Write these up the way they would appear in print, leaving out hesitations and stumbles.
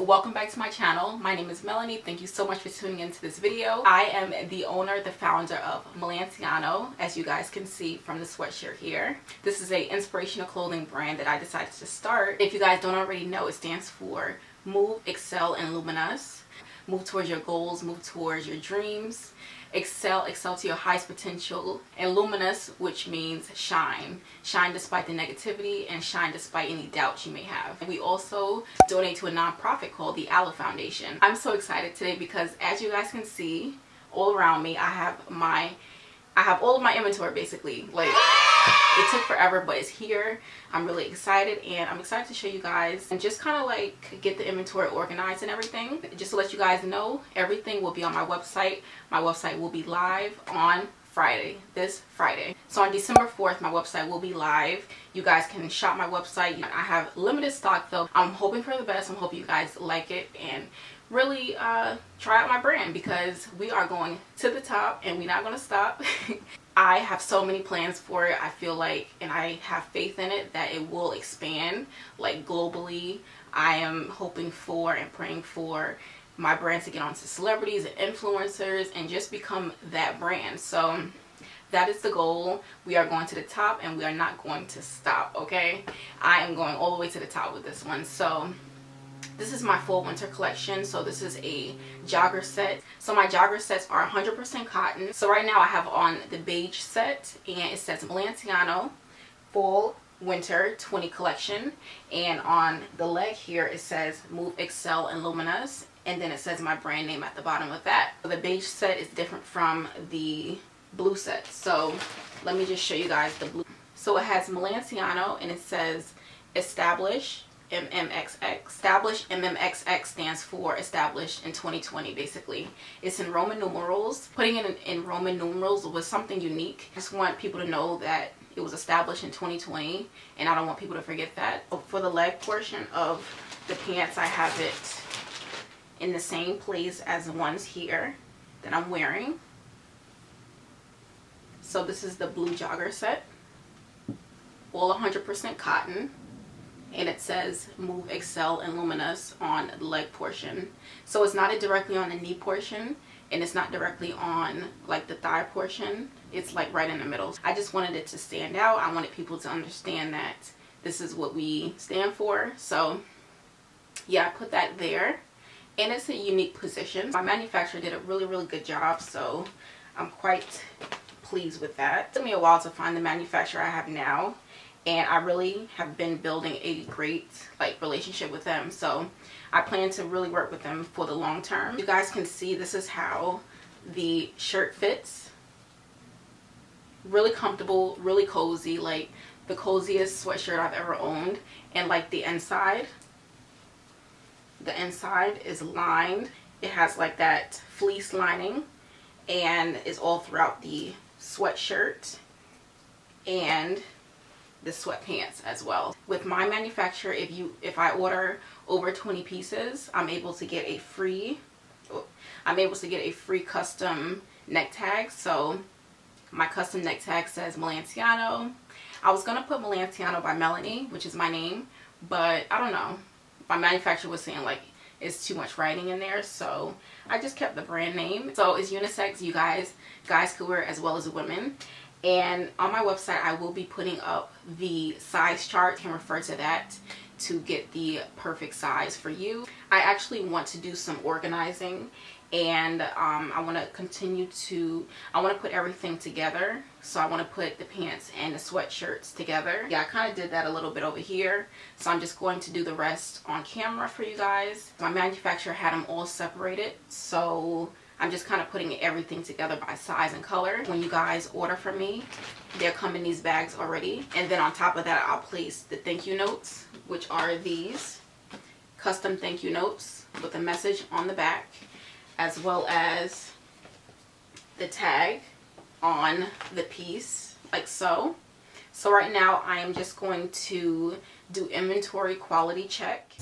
welcome back to my channel. My name is Melanie. Thank you so much for tuning into this video. I am the owner, the founder of Melanciano, as you guys can see from the sweatshirt here. This is a inspirational clothing brand that I decided to start. If you guys don't already know, it stands for Move, Excel, and Luminous. Move towards your goals, move towards your dreams. Excel to your highest potential. And Luminous, which means shine. Shine despite the negativity and shine despite any doubts you may have. We also donate to a nonprofit called the Aloe Foundation. I'm so excited today because, as you guys can see all around me, I have all of my inventory basically. Like, it took forever, but it's here. I'm really excited, and I'm excited to show you guys and just kind of like get the inventory organized and everything. Just to let you guys know, everything will be on my website. My website will be live on Friday, this Friday. So on December 4th, my website will be live. You guys can shop my website. I have limited stock though. I'm hoping for the best. I'm hoping you guys like it and really try out my brand, because we are going to the top and we're not going to stop. I have so many plans for it. I feel like, and I have faith in it, that it will expand like globally. I am hoping for and praying for my brand to get onto celebrities and influencers and just become that brand. So that is the goal. We are going to the top and we are not going to stop, okay? I am going all the way to the top with this one. So this is my fall winter collection. So this is a jogger set. So my jogger sets are 100% cotton. So right now I have on the beige set, and it says Melanciano fall winter 20 collection, and on the leg here it says Move, Excel, and Luminous, and then it says my brand name at the bottom of that. The beige set is different from the blue set. So let me just show you guys the blue. So it has Melanciano and it says Establish MMXX. Establish MMXX stands for established in 2020 basically. It's in Roman numerals. Putting it in Roman numerals was something unique. I just want people to know that it was established in 2020, and I don't want people to forget that. For the leg portion of the pants, I have it in the same place as the ones here that I'm wearing. So this is the blue jogger set, all 100% cotton, and it says Move, Excel, and Luminous on the leg portion. So it's not directly on the knee portion, and it's not directly on like the thigh portion. It's like right in the middle. I just wanted it to stand out. I wanted people to understand that this is what we stand for. So yeah, I put that there, and it's a unique position. My manufacturer did a really good job, so I'm quite pleased with that. It took me a while to find the manufacturer I have now, and I really have been building a great relationship with them. So I plan to really work with them for the long term. You guys can see this is how the shirt fits. Really comfortable, really cozy, like the coziest sweatshirt I've ever owned. And like the inside is lined. It has like that fleece lining, and it's all throughout the sweatshirt and the sweatpants as well. With my manufacturer, if I order over 20 pieces, I'm able to get a free custom neck tag. So my custom neck tag says Melanciano. I was gonna put Melanciano by Melanie, which is my name, but I don't know. My manufacturer was saying like it's too much writing in there, so I just kept the brand name. So it's unisex. You guys could wear it as well as women. And on my website, I will be putting up the size chart. You can refer to that to get the perfect size for you. I actually want to do some organizing, and I want to put everything together. So I want to put the pants and the sweatshirts together. Yeah, I kind of did that a little bit over here, so I'm just going to do the rest on camera for you guys. My manufacturer had them all separated, so I'm just kind of putting everything together by size and color. When you guys order from me, they'll come in these bags already. And then on top of that, I'll place the thank you notes, which are these custom thank you notes with a message on the back, as well as the tag on the piece, like so. So right now, I am just going to do inventory quality check.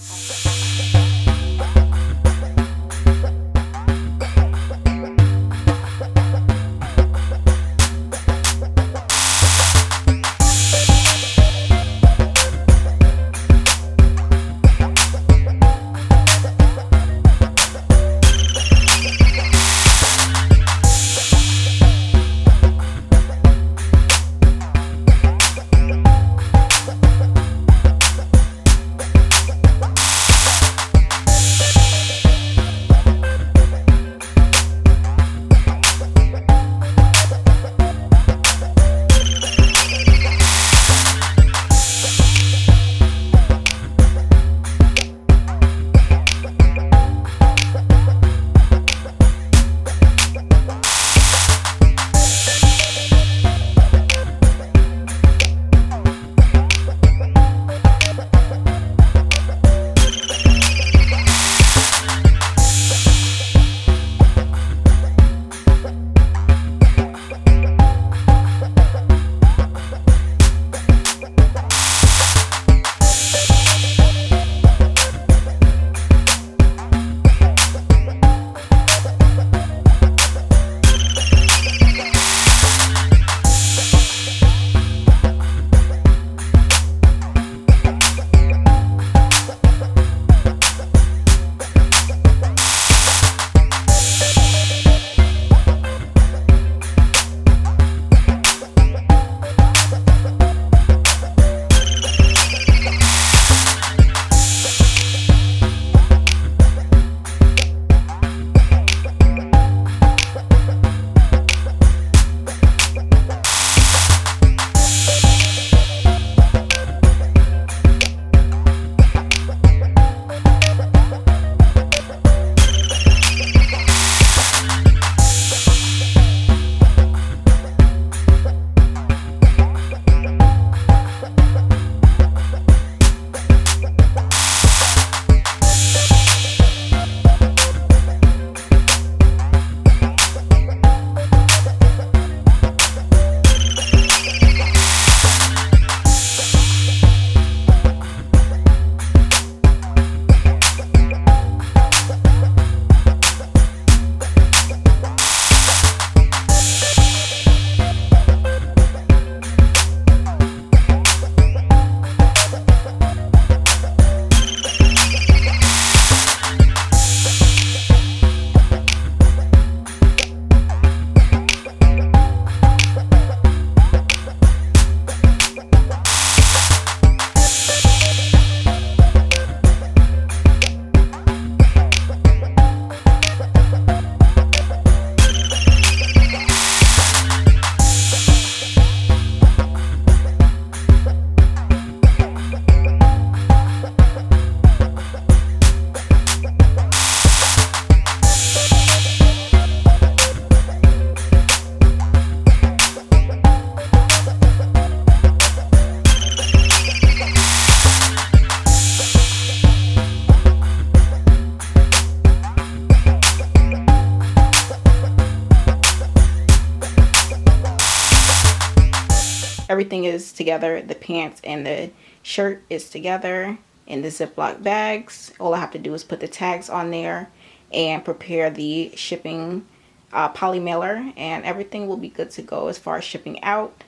everything is together. The pants and the shirt is together in the Ziploc bags. All I have to do is put the tags on there and prepare the shipping poly mailer, and everything will be good to go as far as shipping out.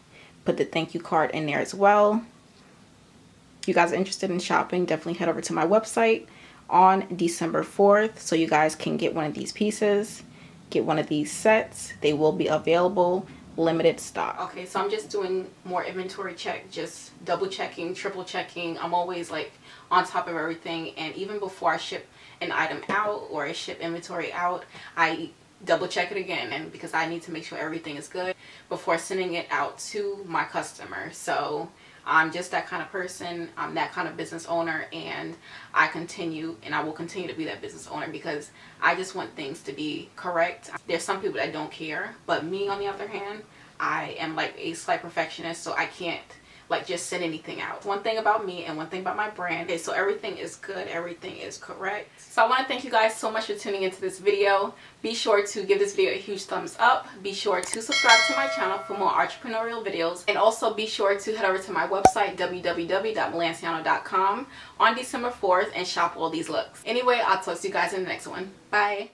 Put the thank you card in there as well. If you guys are interested in shopping, definitely head over to my website on December 4th so you guys can get one of these pieces, get one of these sets. They will be available, limited stock. Okay, so I'm just doing more inventory check, just double checking, triple checking. I'm always like on top of everything, and even before I ship an item out or I ship inventory out, I double check it again, and because I need to make sure everything is good before sending it out to my customer. So I'm just that kind of person. I'm that kind of business owner, and I will continue to be that business owner because I just want things to be correct. There's some people that don't care, but me on the other hand, I am like a slight perfectionist, so I can't like just send anything out. One thing about me and one thing about my brand. Okay, so everything is good, everything is correct. So I want to thank you guys so much for tuning into this video. Be sure to give this video a huge thumbs up. Be sure to subscribe to my channel for more entrepreneurial videos, and also be sure to head over to my website www.melanciano.com on December 4th and shop all these looks. Anyway, I'll talk to you guys in the next one. Bye.